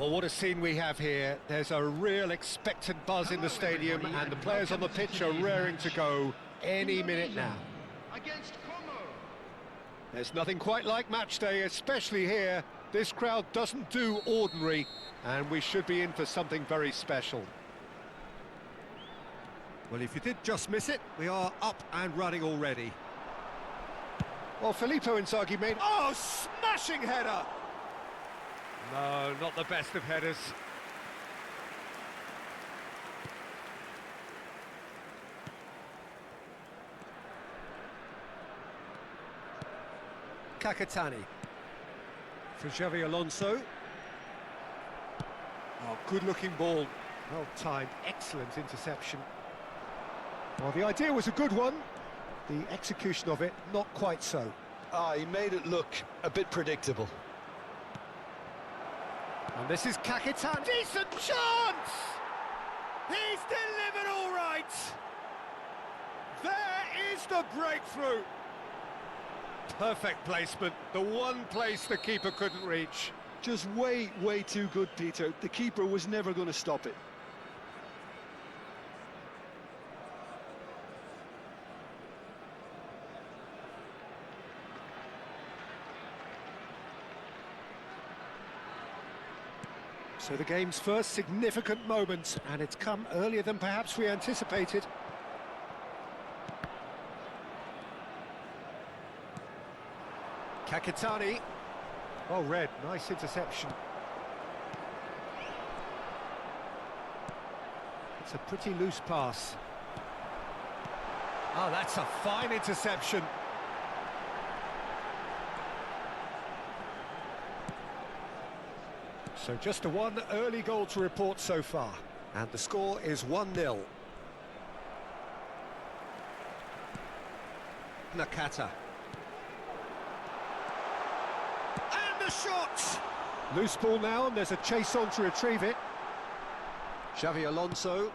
Well, what a scene we have here. There's a real expectant buzz in the stadium, and the players on the pitch are raring to go any minute now. There's nothing quite like match day, especially here. This crowd doesn't do ordinary, and we should be in for something very special. Well, if you did just miss it, we are up and running already. Well, Filippo Inzaghi made... Oh, smashing header! No, not the best of headers. Kakatani. For Xabi Alonso. Oh, good-looking ball. Well timed, excellent interception. Well, the idea was a good one. The execution of it, not quite so. He made it look a bit predictable. And this is Kakatani. Decent chance! He's delivered all right! There is the breakthrough! Perfect placement, the one place the keeper couldn't reach. Just way too good, Peter. The keeper was never going to stop it. So the game's first significant moment, and it's come earlier than perhaps we anticipated. Kakatani. Oh, read, nice interception. It's a pretty loose pass. Oh, that's a fine interception. So just a one early goal to report so far. And the score is 1-0. Nakata. And the shot! Loose ball now, and there's a chase on to retrieve it. Xabi Alonso.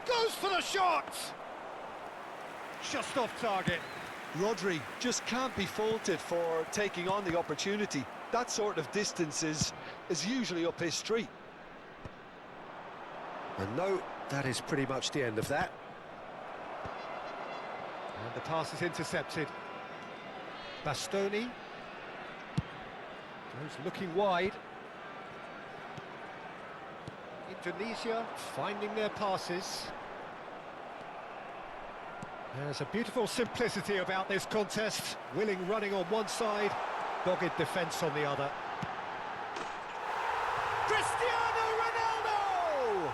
Goes for the shot! Just off target. Rodri just can't be faulted for taking on the opportunity. That sort of distance is usually up his street. And no, that is pretty much the end of that. And the pass is intercepted. Bastoni. Goes looking wide. Indonesia finding their passes. There's a beautiful simplicity about this contest. Willing running on one side, dogged defence on the other. Cristiano Ronaldo!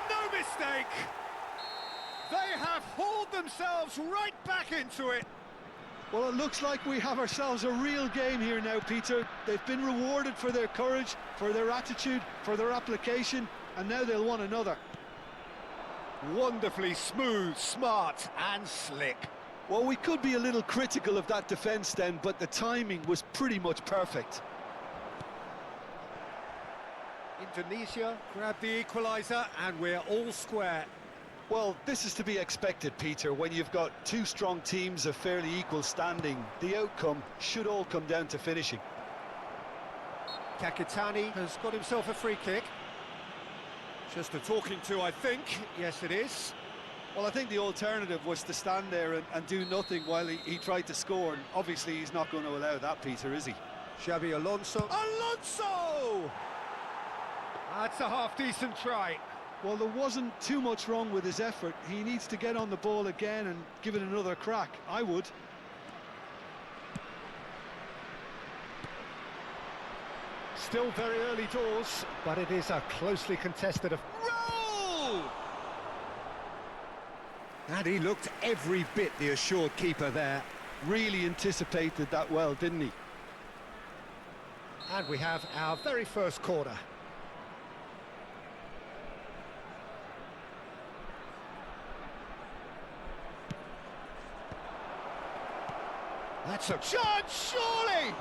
No mistake! They have hauled themselves right back into it. Well, it looks like we have ourselves a real game here now, Peter. They've been rewarded for their courage, for their attitude, for their application, and now they'll want another. Wonderfully smooth, smart and slick. Well, we could be a little critical of that defence then, but the timing was pretty much perfect. Indonesia grab the equaliser and we're all square. Well, this is to be expected, Peter. When you've got two strong teams of fairly equal standing, the outcome should all come down to finishing. Kakatani has got himself a free kick. Just a talking to, I think. Yes, it is. Well, I think the alternative was to stand there and do nothing while he tried to score, and obviously he's not going to allow that, Peter, is he? Xabi Alonso. Alonso! That's a half-decent try. Well, there wasn't too much wrong with his effort. He needs to get on the ball again and give it another crack. I would. Still very early doors, but it is a closely contested... Roll! And he looked every bit the assured keeper there. Really anticipated that well, didn't he? And we have our very first corner. That's a chance, surely!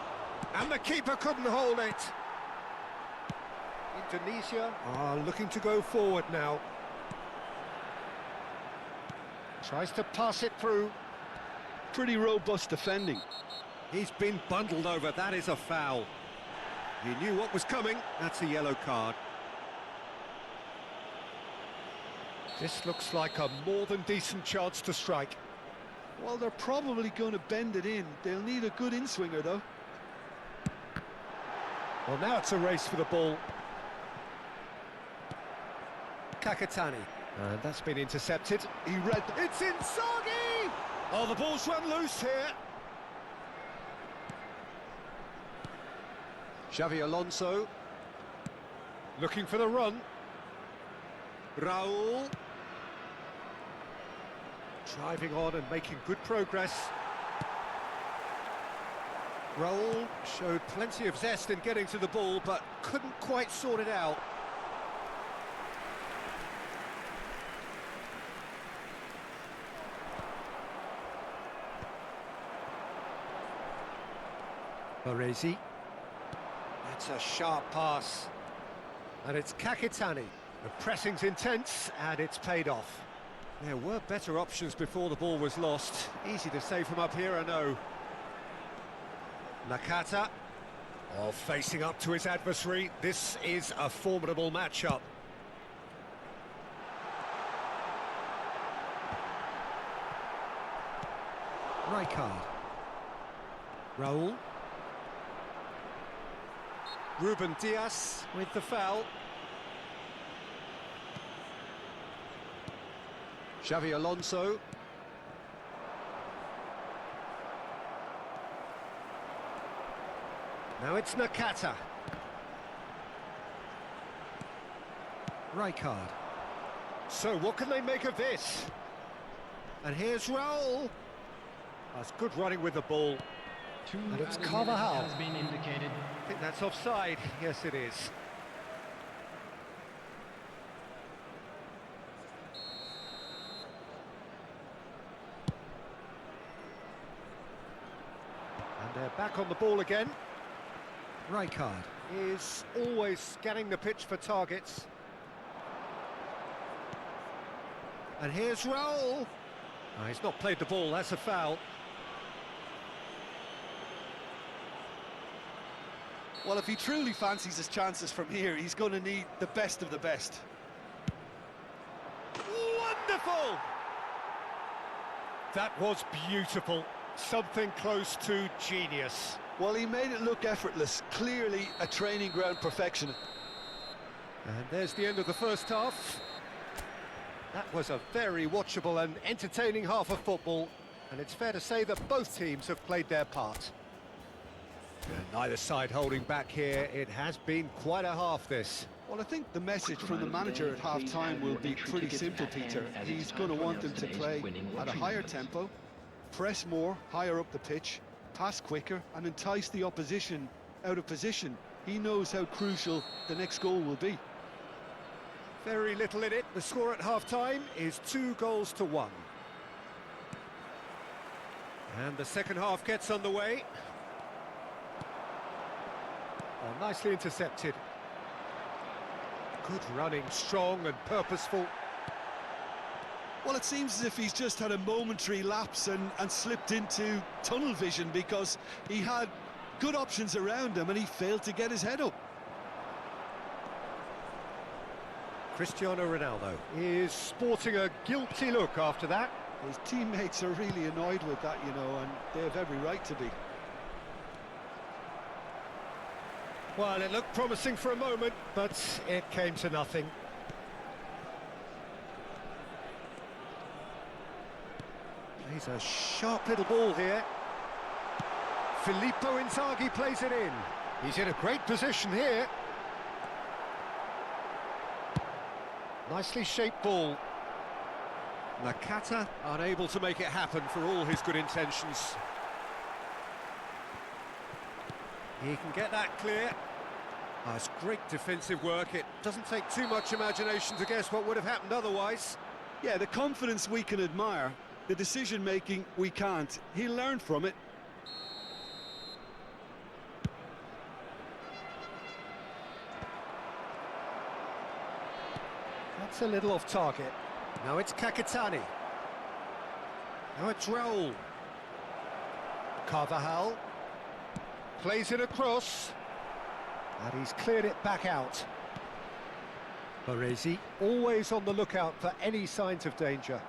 And the keeper couldn't hold it. Indonesia are looking to go forward now. Tries to pass it through. Pretty robust defending. He's been bundled over, that is a foul. He knew what was coming, that's a yellow card. This looks like a more than decent chance to strike. Well, they're probably going to bend it in. They'll need a good in-swinger, though. Well, now it's a race for the ball. Kakatani. And that's been intercepted. He read... It's Inzaghi! Oh, the ball's run loose here. Xabi Alonso. Looking for the run. Raul. Driving on and making good progress. Raul showed plenty of zest in getting to the ball, but couldn't quite sort it out. Baresi. That's a sharp pass. And it's Kakitani. The pressing's intense, and it's paid off. There were better options before the ball was lost. Easy to say from up here, I know. Nakata. Oh, facing up to his adversary. This is a formidable matchup. Rijkaard. Raul. Ruben Dias with the foul. Xabi Alonso. Now it's Nakata. Rijkaard. So what can they make of this? And here's Raul. That's good running with the ball. And it's Carvajal. Has been indicated. I think that's offside. Yes, it is. And they're back on the ball again. Rijkaard. Is always scanning the pitch for targets. And here's Raul. Oh, he's not played the ball, that's a foul. Well, if he truly fancies his chances from here, he's going to need the best of the best. Wonderful! That was beautiful. Something close to genius. Well, he made it look effortless. Clearly a training ground perfection. And there's the end of the first half. That was a very watchable and entertaining half of football, and it's fair to say that both teams have played their part. And neither side holding back here. It has been quite a half, this. Well, I think the message from the manager at half-time will be pretty simple, Peter. He's going to want them to play at a higher tempo, press more, higher up the pitch, pass quicker, and entice the opposition out of position. He knows how crucial the next goal will be. Very little in it. The score at half-time is 2-1. And the second half gets underway. Oh, nicely intercepted. Good running, strong and purposeful. Well, it seems as if he's just had a momentary lapse and slipped into tunnel vision, because he had good options around him and he failed to get his head up. Cristiano Ronaldo is sporting a guilty look after that. His teammates are really annoyed with that, you know, and they have every right to be. Well, it looked promising for a moment, but it came to nothing. He's a sharp little ball here. Filippo Inzaghi plays it in. He's in a great position here. Nicely shaped ball. Nakata unable to make it happen for all his good intentions. He can get that clear. Oh, it's great defensive work. It doesn't take too much imagination to guess what would have happened otherwise. Yeah, the confidence we can admire, the decision-making we can't. He'll learn from it. That's a little off target. Now it's Kakitani. Now it's Raul. Carvajal. Plays it across. And he's cleared it back out. Baresi always on the lookout for any signs of danger.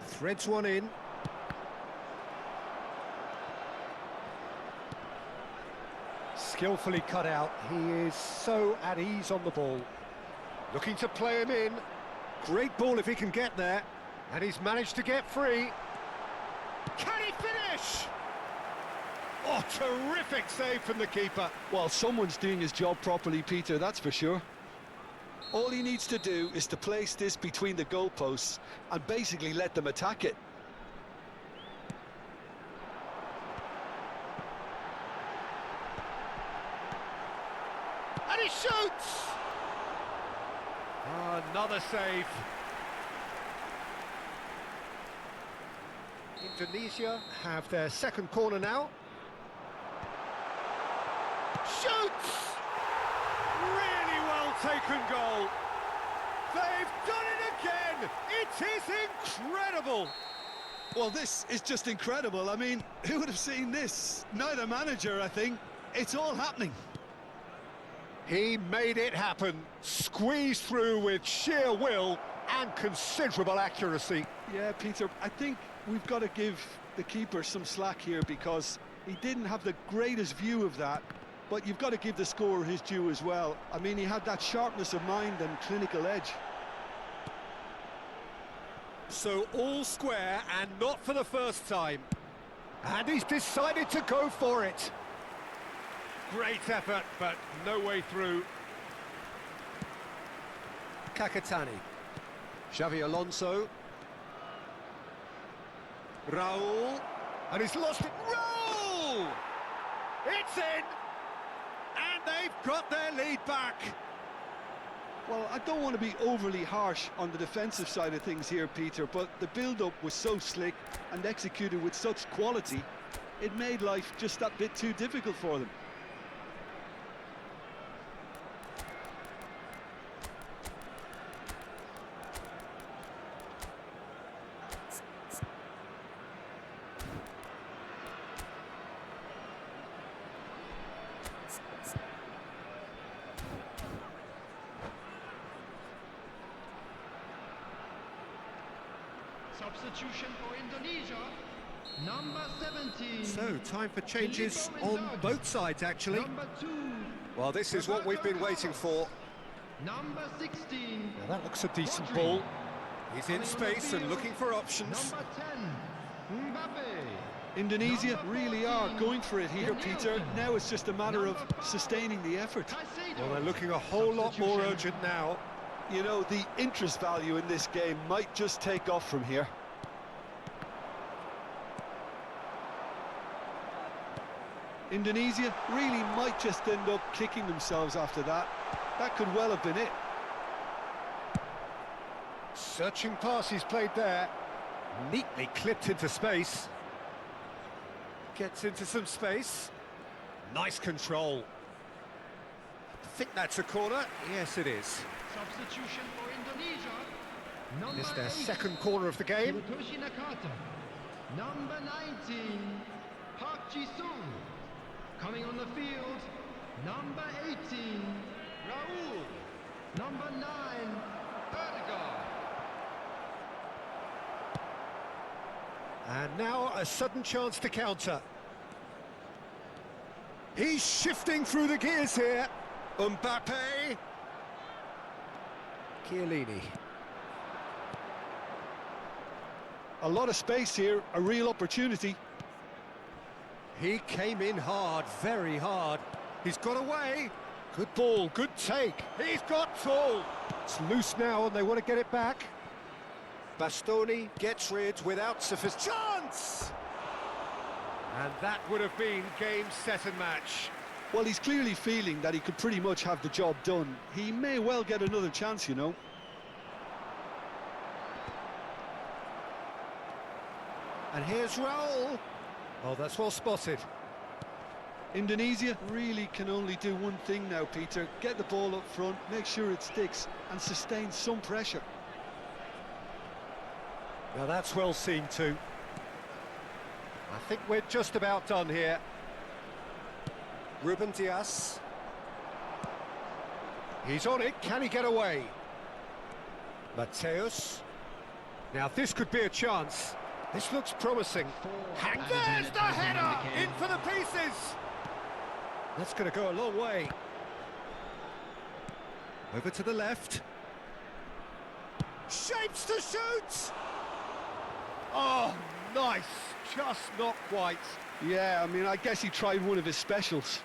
Threads one in. Skillfully cut out. He is so at ease on the ball. Looking to play him in. Great ball if he can get there. And he's managed to get free. Can he finish? Oh, terrific save from the keeper. Well, someone's doing his job properly, Peter, that's for sure. All he needs to do is to place this between the goalposts and basically let them attack it. And he shoots! Another save. Indonesia have their second corner now. Shoots! Really well taken goal. They've done it again! It is incredible! Well, this is just incredible. I mean, who would have seen this? Neither manager, I think. It's all happening. He made it happen, squeezed through with sheer will and considerable accuracy. Yeah, Peter, I think we've got to give the keeper some slack here because he didn't have the greatest view of that, but you've got to give the scorer his due as well. I mean, he had that sharpness of mind and clinical edge. So all square and not for the first time. And he's decided to go for it. Great effort, but no way through. Kakatani. Xabi Alonso. Raul. And he's lost it. Raul! It's in! And they've got their lead back. Well, I don't want to be overly harsh on the defensive side of things here, Peter, but the build-up was so slick and executed with such quality, it made life just that bit too difficult for them. Substitution for Indonesia, number 17. So, time for changes on both sides, actually. Number 2. Well, this is what we've been waiting for. Number 16. Now, that looks a decent Rodri. ball. He's in space and looking for options. Number 10. Mbappe. Indonesia really are going for it here, Peter. Now it's just a matter of sustaining the effort. Caicedo. Well, they're looking a whole lot more urgent now. You know, the interest value in this game might just take off from here. Indonesia really might just end up kicking themselves after that. That could well have been it. Searching pass he's played there. Neatly clipped into space. Gets into some space. Nice control. I think that's a corner. Yes, it is. Substitution for Indonesia. Number It's their 8. second corner of the game. Hirotoshi Nakata. Number 19. Park Ji-sung. Coming on the field. Number 18. Raul. Number 9. Erdegaard. And now a sudden chance to counter. He's shifting through the gears here. Mbappe. Chiellini. A lot of space here, a real opportunity. He came in hard, very hard. He's got away. Good ball, good take. He's got full. It's loose now and they want to get it back. Bastoni gets rid without sufficient chance. And that would have been game, set and match. Well, he's clearly feeling that he could pretty much have the job done. He may well get another chance, you know. And here's Raul. Oh, that's well spotted. Indonesia really can only do one thing now, Peter. Get the ball up front, make sure it sticks, and sustain some pressure. Now that's well seen too. think we're just about done here. Ruben Diaz. He's on it, can he get away? Mateus. Now this could be a chance. This looks promising. And there's the header! In for the pieces! That's going to go a long way. Over to the left. Shapes to shoot! Oh, nice. Just not quite. Yeah, I mean, I guess he tried one of his specials.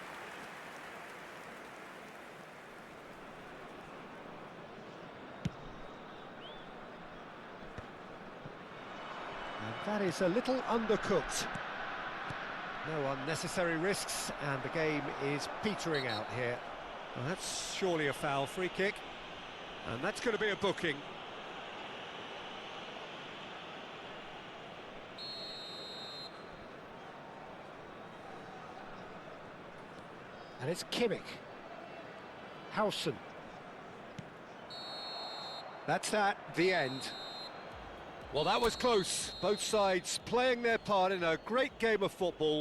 And that is a little undercooked. No unnecessary risks, and the game is petering out here. Well, that's surely a foul. Free kick. And that's going to be a booking. And it's Kimmich. Howson. That's that, the end. Well, that was close. Both sides playing their part in a great game of football.